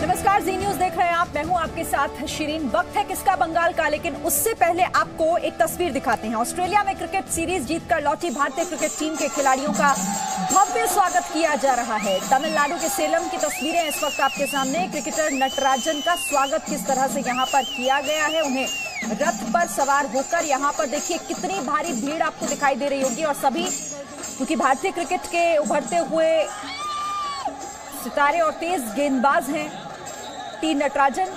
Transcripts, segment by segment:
नमस्कार, जी न्यूज देख रहे हैं आप। मैं हूं आपके साथ शिरीन। वक्त है किसका बंगाल का, लेकिन उससे पहले आपको एक तस्वीर दिखाते हैं। ऑस्ट्रेलिया में क्रिकेट सीरीज जीतकर लौटी भारतीय क्रिकेट टीम के खिलाड़ियों का भव्य स्वागत किया जा रहा है। तमिलनाडु के सेलम की तस्वीरें इस वक्त आपके सामने। क्रिकेटर नटराजन का स्वागत किस तरह से यहाँ पर किया गया है। उन्हें रथ पर सवार होकर यहाँ पर देखिए कितनी भारी भीड़ आपको दिखाई दे रही होगी। और सभी, क्योंकि भारतीय क्रिकेट के उभरते हुए सितारे और तेज गेंदबाज हैं, टी नटराजन,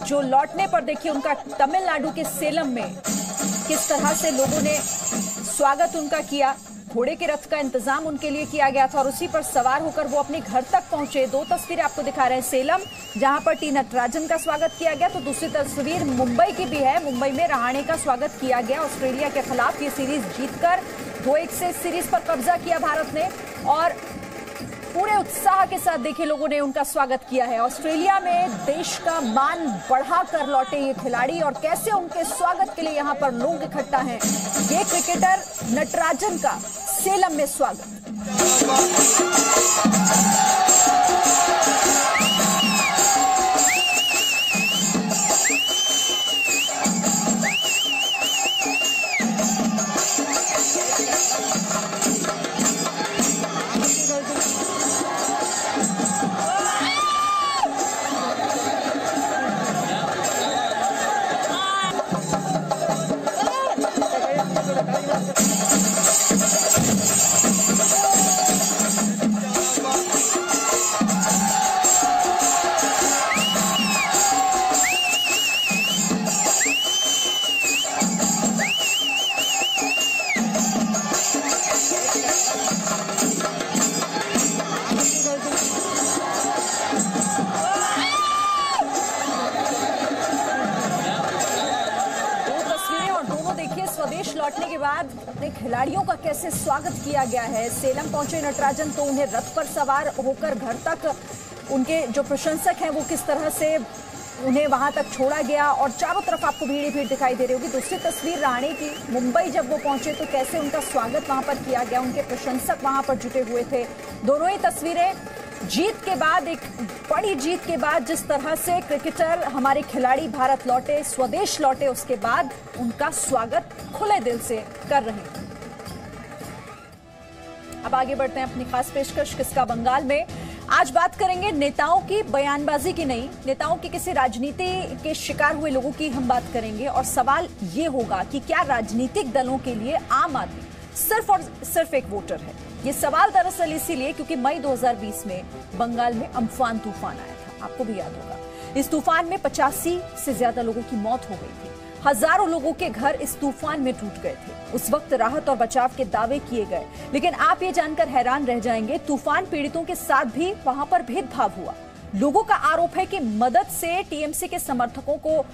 जो लौटने पर देखिए उनका तमिलनाडु के सेलम में किस तरह से लोगों ने स्वागत उनका किया। घोड़े के रथ का इंतजाम उनके लिए किया गया था और उसी पर सवार होकर वो अपने घर तक पहुंचे। दो तस्वीरें आपको दिखा रहे हैं, सेलम जहां पर टी नटराजन का स्वागत किया गया, तो दूसरी तस्वीर मुंबई की भी है। मुंबई में रहाणे का स्वागत किया गया। ऑस्ट्रेलिया के खिलाफ ये सीरीज जीतकर 2-1 से सीरीज पर कब्जा किया भारत ने और पूरे उत्साह के साथ देखिए लोगों ने उनका स्वागत किया है। ऑस्ट्रेलिया में देश का मान बढ़ाकर लौटे ये खिलाड़ी और कैसे उनके स्वागत के लिए यहाँ पर लोग इकट्ठा हैं। ये क्रिकेटर नटराजन का सेलम में स्वागत। स्वदेश लौटने के बाद अपने खिलाड़ियों का कैसे स्वागत किया गया है। सेलम पहुंचे नटराजन तो उन्हें रथ पर सवार होकर घर तक उनके जो प्रशंसक हैं वो किस तरह से उन्हें वहां तक छोड़ा गया और चारों तरफ आपको भीड़ ही भीड़ दिखाई दे रही होगी। दूसरी तस्वीर रहाणे की, मुंबई जब वो पहुंचे तो कैसे उनका स्वागत वहां पर किया गया, उनके प्रशंसक वहां पर जुटे हुए थे। दोनों ही तस्वीरें जीत के बाद, एक बड़ी जीत के बाद जिस तरह से क्रिकेटर हमारे खिलाड़ी भारत लौटे, स्वदेश लौटे, उसके बाद उनका स्वागत खुले दिल से कर रहे हैं। अब आगे बढ़ते हैं अपनी खास पेशकश किसका बंगाल में। आज बात करेंगे नेताओं की बयानबाजी की नहीं, नेताओं की किसी राजनीति के शिकार हुए लोगों की हम बात करेंगे। और सवाल ये होगा कि क्या राजनीतिक दलों के लिए आम आदमी सिर्फ और सिर्फ एक वोटर है। ये सवाल दरअसल इसीलिए क्योंकि मई 2020 में बंगाल में अम्फान तूफान आया था, आपको भी याद होगा। इस तूफान में 85 से ज्यादा लोगों की मौत हो गई थी। हजारों लोगों के घर इस तूफान में टूट गए थे। उस वक्त राहत और बचाव के दावे किए गए, लेकिन आप ये जानकर हैरान रह जाएंगे, तूफान पीड़ितों के साथ भी वहां पर भेदभाव हुआ। लोगों का आरोप है कि मदद से टीएमसी के समर्थकों को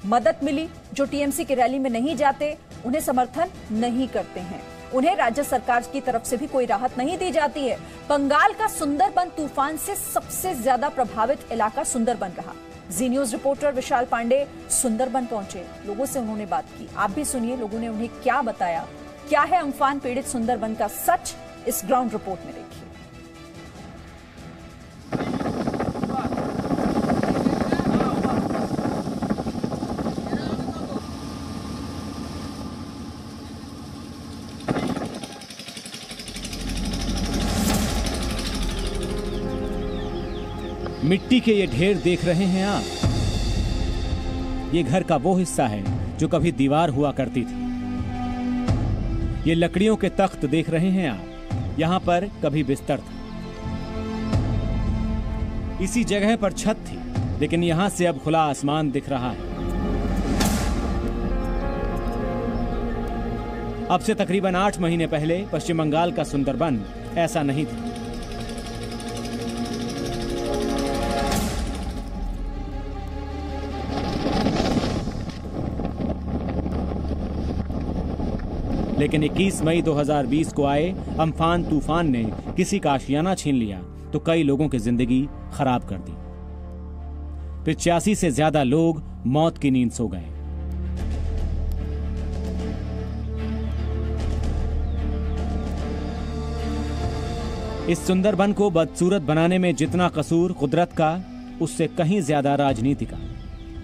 मदद मिली, जो टीएमसी की रैली में नहीं जाते उन्हें समर्थन नहीं करते हैं। उन्हें राज्य सरकार की तरफ से भी कोई राहत नहीं दी जाती है। बंगाल का सुंदरबन तूफान से सबसे ज्यादा प्रभावित इलाका सुंदरबन रहा। जी न्यूज रिपोर्टर विशाल पांडे सुंदरबन पहुंचे, लोगों से उन्होंने बात की। आप भी सुनिए लोगों ने उन्हें क्या बताया। क्या है अम्फान पीड़ित सुंदरबन का सच, इस ग्राउंड रिपोर्ट में देखिए। मिट्टी के ये ढेर देख रहे हैं आप, ये घर का वो हिस्सा है जो कभी दीवार हुआ करती थी। ये लकड़ियों के तख्त देख रहे हैं आप, यहां पर कभी बिस्तर था। इसी जगह पर छत थी, लेकिन यहां से अब खुला आसमान दिख रहा है। अब से तकरीबन 8 महीने पहले पश्चिम बंगाल का सुंदरबन ऐसा नहीं था। लेकिन 21 मई 2020 को आए अम्फान तूफान ने किसी का आशियाना छीन लिया तो कई लोगों की जिंदगी खराब कर दी। 85 से ज्यादा लोग मौत की नींद सो गए। इस सुंदरबन को बदसूरत बनाने में जितना कसूर कुदरत का, उससे कहीं ज्यादा राजनीति का।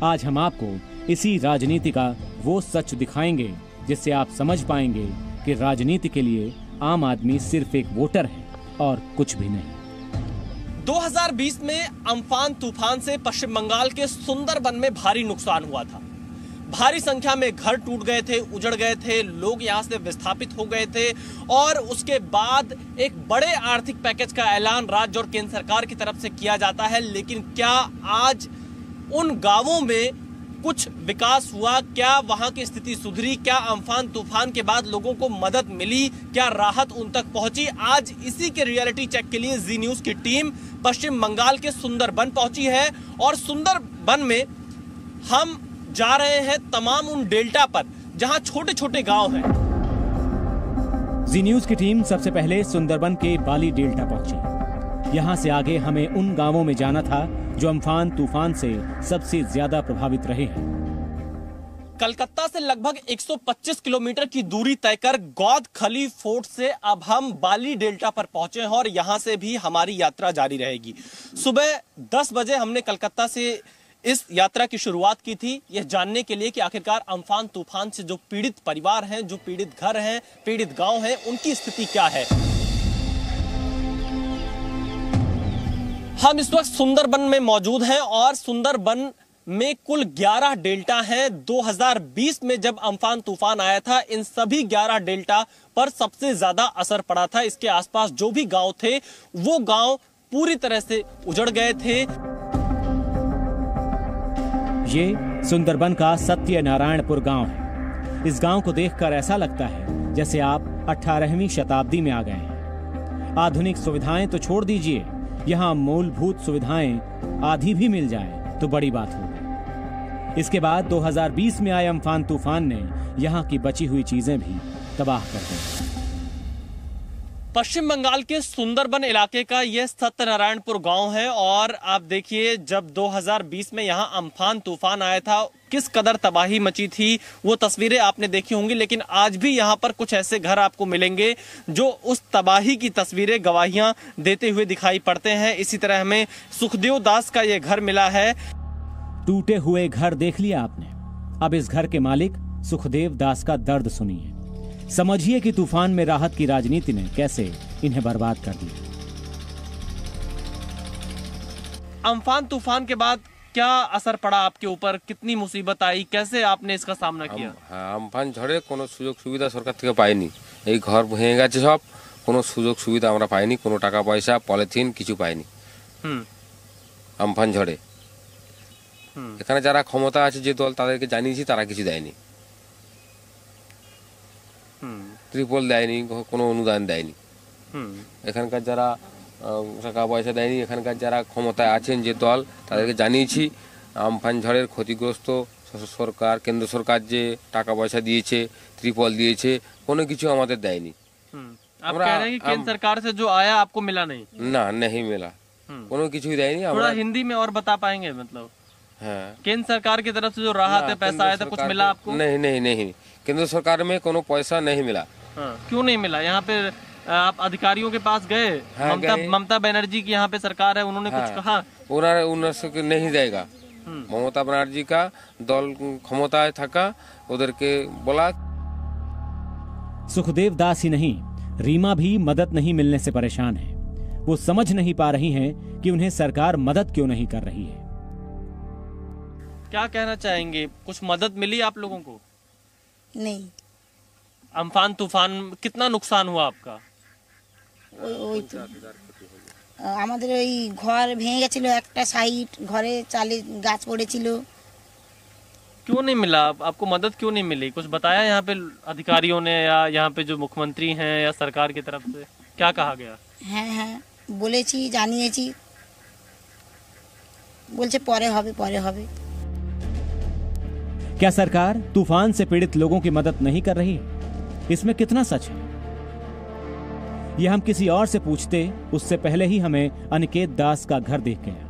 आज हम आपको इसी राजनीति का वो सच दिखाएंगे जिससे आप समझ पाएंगे कि राजनीति के लिए आम आदमी सिर्फ एक वोटर है और कुछ भी नहीं। 2020 में अम्फान तूफान से पश्चिम बंगाल के सुंदरबन में भारी नुकसान हुआ था। भारी संख्या में घर टूट गए थे, उजड़ गए थे, लोग यहां से विस्थापित हो गए थे और उसके बाद एक बड़े आर्थिक पैकेज का ऐलान राज्य और केंद्र सरकार की तरफ से किया जाता है। लेकिन क्या आज उन गांवों में कुछ विकास हुआ? क्या वहां की स्थिति सुधरी? क्या अम्फान तूफान के बाद लोगों को मदद मिली? क्या राहत उन तक पहुंची? आज इसी के रियलिटी चेक के लिए जी न्यूज की टीम पश्चिम बंगाल के सुंदरबन पहुंची है और सुंदरबन में हम जा रहे हैं तमाम उन डेल्टा पर जहां छोटे छोटे गांव हैं। जी न्यूज की टीम सबसे पहले सुंदरबन के बाली डेल्टा पहुंची। यहां से आगे हमें उन गांवों में जाना था जो अम्फान तूफान से सबसे ज्यादा प्रभावित रहे हैं। कलकत्ता से लगभग 125 किलोमीटर की दूरी तय कर गौद खली फोर्ट से अब हम बाली डेल्टा पर पहुंचे हैं और यहां से भी हमारी यात्रा जारी रहेगी। सुबह 10 बजे हमने कलकत्ता से इस यात्रा की शुरुआत की थी, यह जानने के लिए कि आखिरकार अम्फान तूफान से जो पीड़ित परिवार हैं, जो पीड़ित घर हैं, पीड़ित गांव हैं, उनकी स्थिति क्या है। हम इस वक्त सुंदरबन में मौजूद हैं और सुंदरबन में कुल 11 डेल्टा हैं। 2020 में जब अम्फान तूफान आया था, इन सभी 11 डेल्टा पर सबसे ज्यादा असर पड़ा था। इसके आसपास जो भी गांव थे वो गांव पूरी तरह से उजड़ गए थे। ये सुंदरबन का सत्यनारायणपुर गांव है। इस गांव को देखकर ऐसा लगता है जैसे आप 18वीं शताब्दी में आ गए हैं। आधुनिक सुविधाएं तो छोड़ दीजिए, यहाँ मूलभूत सुविधाएं आधी भी मिल जाए तो बड़ी बात होगी। इसके बाद 2020 में आए अम्फान तूफान ने यहाँ की बची हुई चीजें भी तबाह कर दी। पश्चिम बंगाल के सुंदरबन इलाके का यह सत्यनारायणपुर गांव है और आप देखिए जब 2020 में यहां अम्फान तूफान आया था किस कदर तबाही मची थी, वो तस्वीरें आपने देखी होंगी। लेकिन आज भी यहां पर कुछ ऐसे घर आपको मिलेंगे जो उस तबाही की तस्वीरें, गवाहियां देते हुए दिखाई पड़ते हैं। इसी तरह हमें सुखदेव दास का यह घर मिला है। टूटे हुए घर देख लिया आपने, अब इस घर के मालिक सुखदेव दास का दर्द सुनिए। समझिए कि तूफान में राहत की राजनीति ने कैसे इन्हें बर्बाद कर दिया। अम्फान तूफान के बाद क्या असर पड़ा आपके ऊपर? कितनी मुसीबत आई? कैसे आपने इसका सामना किया? अम्फान झड़े कोनो सुযোগ সুবিধা সরকার থেকে পাইনি। এই ঘর ভেঙে গেছে সব, কোনো সুযোগ সুবিধা আমরা পাইনি, কোনো টাকা পয়সা পলিথিন কিছু পাইনি। अम्फान झड़े এখানে যারা ক্ষমতা আছে যে দল তাদেরকে জানিয়েছি, তারা কিছু দেয়নি। ত্রিপল দেয়নি, কোনো অনুদান দেয়নি। এখানকার যারা টাকা পয়সা দেয়নি, এখানকার যারা ক্ষমতায় আছেন যে দল তাদেরকে জানিয়েছি। अम्फान ঝড়ের ক্ষতিগ্রস্ত সরকার, কেন্দ্র সরকার যে টাকা পয়সা দিয়েছে, ত্রিপল দিয়েছে, কোনো কিছু আমাদের দেয়নি। आप कह रहे हैं कि केंद्र सरकार से जो आया आपको मिला नहीं? ना, नहीं मिला, কোনো কিছুই দেয়নি। थोड़ा हिंदी में और बता पाएंगे? मतलब हाँ, केंद्र सरकार की तरफ से जो राहत है, पैसा आया था, कुछ मिला आपको? नहीं नहीं नहीं, केंद्र सरकार में कोनो पैसा नहीं मिला। क्यों नहीं मिला? यहाँ पे आप अधिकारियों के पास गए? ममता बनर्जी की यहाँ पे सरकार है, उन्होंने कुछ कहा? उन्होंने नहीं देगा। ममता बनर्जी का दल क्षमताएं थका, उधर के बोला। सुखदेव दास ही नहीं, रीमा भी मदद नहीं मिलने से परेशान है। वो समझ नहीं पा रही हैं कि उन्हें सरकार मदद क्यों नहीं कर रही है। क्या कहना चाहेंगे? कुछ मदद मिली आप लोगों को? नहीं। अम्फान तूफान कितना नुकसान हुआ आपका? আমাদের ওই ঘর ভেঙে গেছিল, একটা সাইড ঘরে চালে গাছ পড়েছিল। क्यों नहीं मिला आपको? मदद क्यों नहीं मिली? कुछ बताया यहाँ पे अधिकारियों ने या यहाँ पे जो मुख्यमंत्री हैं या सरकार की तरफ से क्या कहा गया? হ্যাঁ হ্যাঁ বলেছি, জানিয়েছি, বলছে পরে হবে পরে হবে। क्या सरकार तूफान से पीड़ित लोगों की मदद नहीं कर रही है? इसमें कितना सच है? ये हम किसी और से पूछते, उससे पहले ही हमें अनिकेत दास का घर देख गया।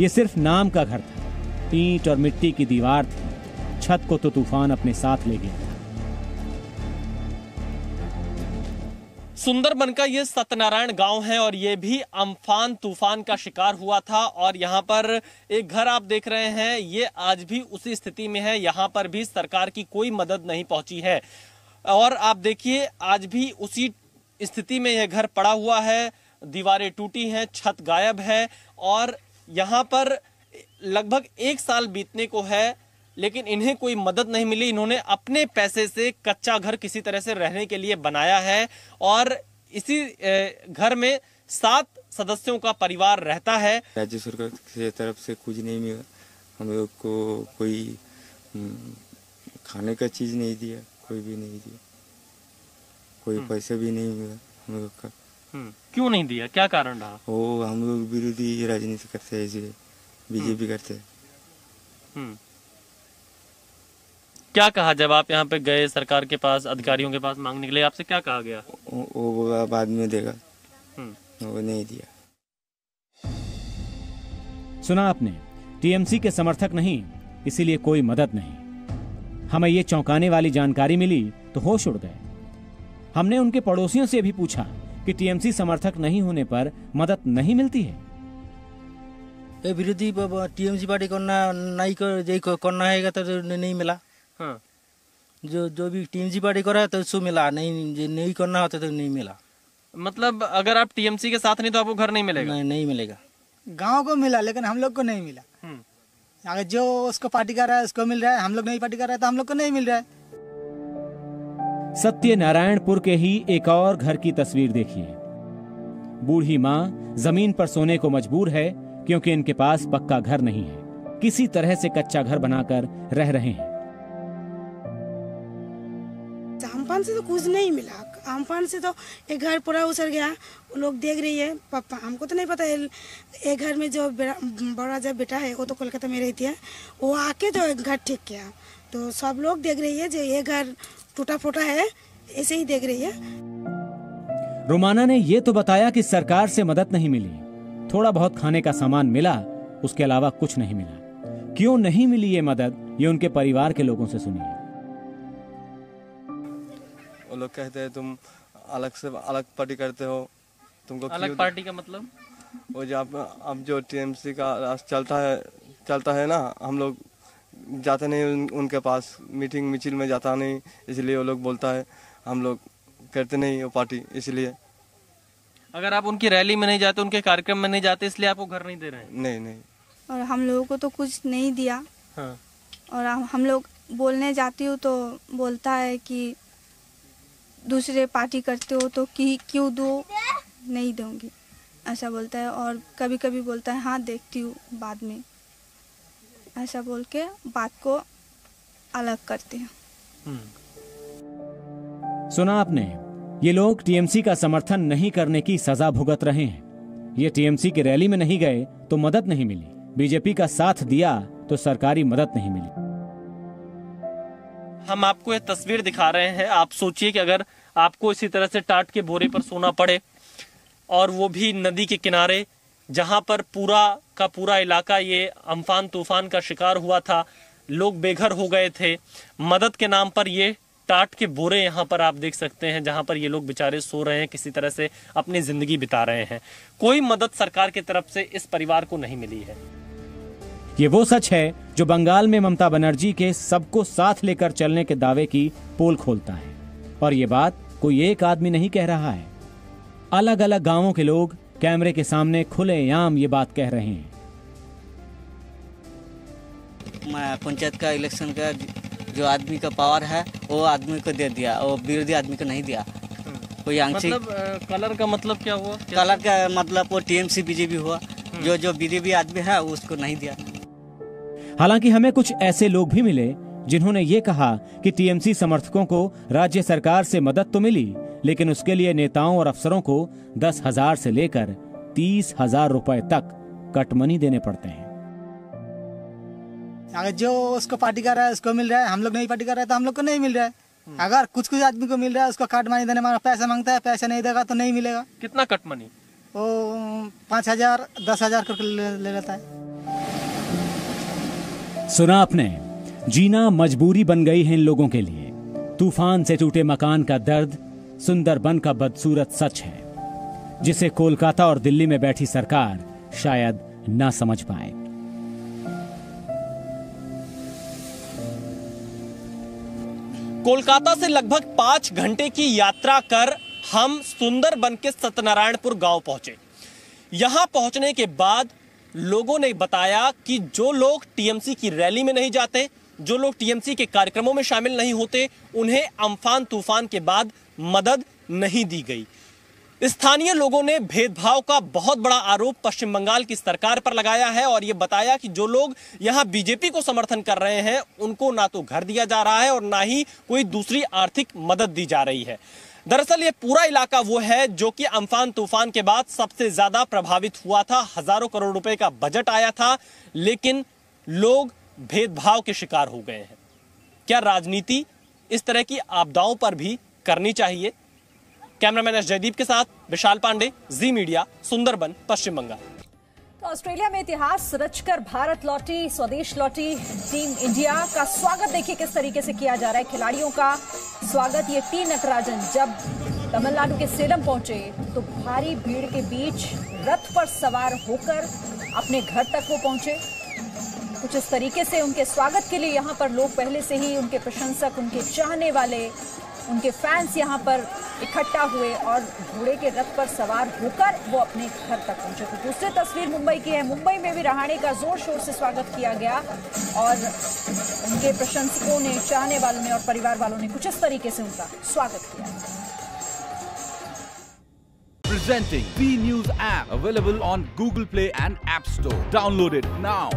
ये सिर्फ नाम का घर था, ईंट और मिट्टी की दीवार थी। छत को तो तूफान अपने साथ ले गया। सुंदरबन का ये सत्यनारायण गांव है और ये भी अम्फान तूफान का शिकार हुआ था और यहाँ पर एक घर आप देख रहे हैं, ये आज भी उसी स्थिति में है। यहाँ पर भी सरकार की कोई मदद नहीं पहुंची है और आप देखिए आज भी उसी स्थिति में यह घर पड़ा हुआ है, दीवारें टूटी हैं, छत गायब है और यहाँ पर लगभग 1 साल बीतने को है लेकिन इन्हें कोई मदद नहीं मिली। इन्होंने अपने पैसे से कच्चा घर किसी तरह से रहने के लिए बनाया है और इसी घर में 7 सदस्यों का परिवार रहता है। राज्य सरकार की तरफ से कुछ नहीं मिला, हम लोग को कोई खाने का चीज नहीं दिया, कोई भी नहीं दिया, कोई पैसा भी नहीं मिला हम लोग का। क्यों नहीं दिया, क्या कारण रहा? वो हम लोग विरोधी राजनीति करते हैं, इसलिए बीजेपी करते हैं। क्या कहा जब आप यहाँ पे गए सरकार के पास, अधिकारियों के पास मांगने के लिए, आपसे क्या कहा गया? वो बाद में देगा, वो नहीं दिया। सुना आपने, टीएमसी के समर्थक नहीं, इसीलिए कोई मदद नहीं। हमें ये चौंकाने वाली जानकारी मिली तो होश उड़ गए। हमने उनके पड़ोसियों से भी पूछा कि टीएमसी समर्थक नहीं होने पर मदद नहीं मिलती है। विरोधी टीएमसी पार्टी करना नहीं करना है तो नहीं मिला। हाँ। जो भी टीएमसी पार्टी करा है तो उसको मिला, नहीं करना होता तो नहीं मिला। मतलब अगर आप टीएमसी के साथ नहीं तो आपको घर नहीं मिलेगा? नहीं मिलेगा। गांव को मिला लेकिन हम लोग को नहीं मिला। अगर जो उसको पार्टी कर रहा है उसको मिल रहा है, हम लोग नहीं पार्टी कर रहे तो हम लोग को नहीं मिल रहा है। सत्यनारायणपुर के ही एक और घर की तस्वीर देखिए। बूढ़ी माँ जमीन पर सोने को मजबूर है क्योंकि इनके पास पक्का घर नहीं है। किसी तरह से कच्चा घर बनाकर रह रहे हैं। अम्फान से तो कुछ नहीं मिला, अम्फान से तो एक घर पूरा उछड़ गया। वो लोग देख रही है, पापा हमको तो नहीं पता है। एक घर में जो बड़ा जब बेटा है वो तो कोलकाता में रहती है, वो आके जो घर ठीक किया तो सब लोग देख रही है जो ये घर टूटा फूटा है, ऐसे ही देख रही है। रोमाना ने ये तो बताया कि सरकार से मदद नहीं मिली, थोड़ा बहुत खाने का सामान मिला, उसके अलावा कुछ नहीं मिला। क्यों नहीं मिली ये मदद, ये उनके परिवार के लोगों से सुनिए। वो लोग कहते हैं तुम अलग पार्टी करते हो, तुमको अलग पार्टी का मतलब? वो जो अब जो टीएमसी का चलता है ना, हम लोग जाते नहीं उनके पास, मीटिंग मिचिल में जाता नहीं, इसलिए वो लोग बोलता है हम लोग करते नहीं वो पार्टी। इसलिए अगर आप उनकी रैली में नहीं जाते, उनके कार्यक्रम में नहीं जाते, इसलिए आपको घर नहीं दे रहे हैं? नहीं। और हम लोगों को तो कुछ नहीं दिया। हाँ। और हम लोग बोलने जाती हूँ तो बोलता है कि दूसरे पार्टी करते हो तो क्यों दो, नहीं दूंगी, ऐसा बोलता है। और कभी कभी बोलता है हाँ देखती हूँ बाद में, ऐसा बोल के बात को अलग करते हैं। सुना आपने, ये लोग टीएमसी का समर्थन नहीं करने की सजा भुगत रहे हैं। ये टीएमसी की रैली में नहीं गए तो मदद नहीं मिली, बीजेपी का साथ दिया तो सरकारी मदद नहीं मिली। हम आपको ये तस्वीर दिखा रहे हैं। आप सोचिए कि अगर आपको इसी तरह से टाट के बोरे पर सोना पड़े और वो भी नदी के किनारे, जहां पर पूरा का पूरा इलाका ये अम्फान तूफान का शिकार हुआ था, लोग बेघर हो गए थे। मदद के नाम पर ये टाट के बोरे यहाँ पर आप देख सकते हैं, जहां पर ये लोग बेचारे सो रहे हैं, किसी तरह से अपनी जिंदगी बिता रहे हैं। कोई मदद सरकार की तरफ से इस परिवार को नहीं मिली है। ये वो सच है जो बंगाल में ममता बनर्जी के सबको साथ लेकर चलने के दावे की पोल खोलता है। और ये बात कोई एक आदमी नहीं कह रहा है, अलग अलग गांवों के लोग कैमरे के सामने खुलेआम ये बात कह रहे हैं। पंचायत का इलेक्शन का जो आदमी का पावर है वो आदमी को दे दिया, वो विरोधी आदमी को नहीं दिया। कोई आंशिक मतलब कलर का मतलब क्या हुआ? कलर का मतलब वो टीएमसी बीजेपी हुआ, जो बीजेपी आदमी है उसको नहीं दिया। हालांकि हमें कुछ ऐसे लोग भी मिले जिन्होंने ये कहा कि टीएमसी समर्थकों को राज्य सरकार से मदद तो मिली, लेकिन उसके लिए नेताओं और अफसरों को 10,000 से लेकर 30,000 रुपए तक कटमनी देने पड़ते हैं। अगर जो उसको पार्टी कर रहा है उसको मिल रहा है, हम लोग नहीं पार्टी कर रहे तो हम लोग को नहीं मिल रहा है। अगर कुछ आदमी को मिल रहा है उसको कटमनी देने में पैसा मांगता है, पैसा नहीं देगा तो नहीं मिलेगा। कितना कटमनी? वो 5,000 10,000 करके ले लेता है। सुना आपने, जीना मजबूरी बन गई है इन लोगों के लिए। तूफान से टूटे मकान का दर्द, सुंदरबन का बदसूरत सच है, जिसे कोलकाता और दिल्ली में बैठी सरकार शायद ना समझ पाए। कोलकाता से लगभग 5 घंटे की यात्रा कर हम सुंदरबन के सत्यनारायणपुर गांव पहुंचे। यहां पहुंचने के बाद लोगों ने बताया कि जो लोग टीएमसी की रैली में नहीं जाते, जो लोग टीएमसी के कार्यक्रमों में शामिल नहीं होते, उन्हें अम्फान तूफान के बाद मदद नहीं दी गई। स्थानीय लोगों ने भेदभाव का बहुत बड़ा आरोप पश्चिम बंगाल की सरकार पर लगाया है और यह बताया कि जो लोग यहां बीजेपी को समर्थन कर रहे हैं, उनको ना तो घर दिया जा रहा है और ना ही कोई दूसरी आर्थिक मदद दी जा रही है। दरअसल ये पूरा इलाका वो है जो कि अम्फान तूफान के बाद सबसे ज्यादा प्रभावित हुआ था। हजारों करोड़ रुपए का बजट आया था, लेकिन लोग भेदभाव के शिकार हो गए हैं। क्या राजनीति इस तरह की आपदाओं पर भी करनी चाहिए? कैमरामैन एस जयदीप के साथ विशाल पांडे, जी मीडिया, सुंदरबन, पश्चिम बंगाल। तो ऑस्ट्रेलिया में इतिहास रचकर भारत लौटी, स्वदेश लौटी टीम इंडिया का स्वागत देखिए किस तरीके से किया जा रहा है। खिलाड़ियों का स्वागत, ये टी नटराजन जब तमिलनाडु के सेलम पहुंचे तो भारी भीड़ के बीच रथ पर सवार होकर अपने घर तक वो पहुंचे। कुछ इस तरीके से उनके स्वागत के लिए यहाँ पर लोग पहले से ही, उनके प्रशंसक, उनके चाहने वाले, उनके फैंस यहाँ पर इकट्ठा हुए और घोड़े के रथ पर सवार होकर वो अपने घर तक पहुंचे। तो दूसरी तस्वीर मुंबई की है। मुंबई में भी रहाणे का जोर शोर से स्वागत किया गया और उनके प्रशंसकों ने, चाहने वालों ने और परिवार वालों ने कुछ इस तरीके से उनका स्वागत किया। Presenting B News app, available on Google Play and App Store. Download it now.